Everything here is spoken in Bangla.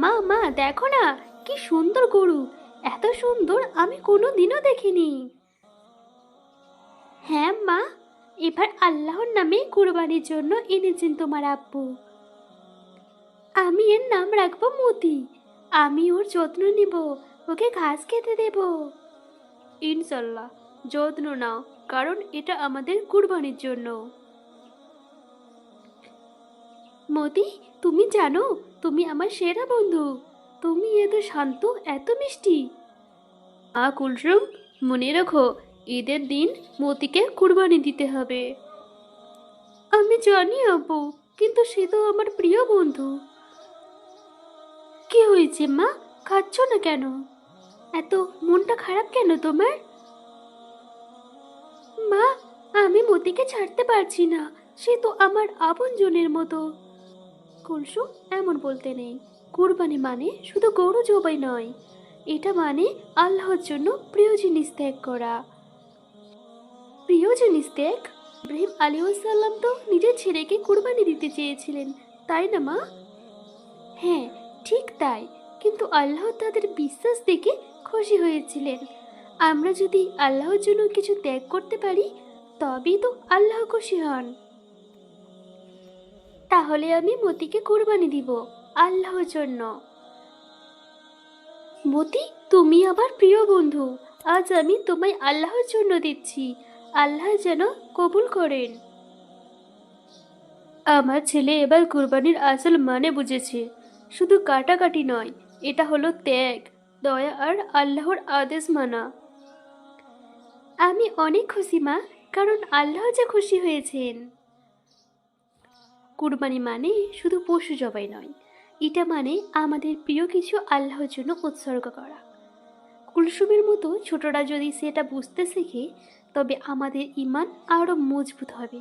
মা মা দেখো না, কি সুন্দর গরু! এত সুন্দর আমি কোনোদিনও দেখিনি। হ্যাঁ মা, এবার আল্লাহর নামে কুরবানির জন্য এনেছেন তোমার আব্বু। আমি এর নাম রাখবো মতি। আমি ওর যত্ন নিব, ওকে ঘাস খেতে দেব। ইনশাল্লাহ, যত্ন নাও, কারণ এটা আমাদের কুরবানির জন্য। মতি, তুমি জানো তুমি আমার সেরা বন্ধু। তুমি এত শান্ত, এত মিষ্টি। কুলসুম, মনে রাখো, ঈদের দিন মতিকে কুরবানি দিতে হবে। আমি জানি আব্বু, কিন্তু সে তো আমার প্রিয় বন্ধু। কি হয়েছে মা, খাচ্ছ না কেন? এত মনটা খারাপ কেন তোমার? মা, আমি মতিকে ছাড়তে পারছি না। সে তো আমার আপনজনের মতো। কুলসু, এমন বলতে নেই। কুরবানি মানে শুধু গরু জবাই নয়, এটা মানে আল্লাহর জন্য প্রিয় জিনিস ত্যাগ করা। প্রিয় জিনিস ত্যাগ? ইব্রাহিম আলাইহিসসালাম তো নিজের ছেলেকে কুরবানি দিতে চেয়েছিলেন, তাই না মা? হ্যাঁ, ঠিক তাই। কিন্তু আল্লাহ তাদের বিশ্বাস দেখে খুশি হয়েছিলেন। আমরা যদি আল্লাহর জন্য কিছু ত্যাগ করতে পারি, তবেই তো আল্লাহ খুশি হন। তাহলে আমি মতিকে কুরবানি দিব, আল্লাহর জন্য। মতি, তুমি আমার প্রিয় বন্ধু। আজ আমি তোমায় আল্লাহর জন্য দিচ্ছি। আল্লাহ যেন কবুল করেন। আমার ছেলে এবার কুরবানির আসল মানে বুঝেছে। শুধু কাটাকাটি নয়, এটা হলো ত্যাগ, দয়া আর আল্লাহর আদেশ মানা। আমি অনেক খুশি মা, কারণ আল্লাহ যে খুশি হয়েছেন। কুরবানি মানে শুধু পশু জবাই নয়, এটা মানে আমাদের প্রিয় কিছু আল্লাহর জন্য উৎসর্গ করা। কুলসুমের মতো ছোটরা যদি সেটা বুঝতে শেখে, তবে আমাদের ঈমান আরো মজবুত হবে।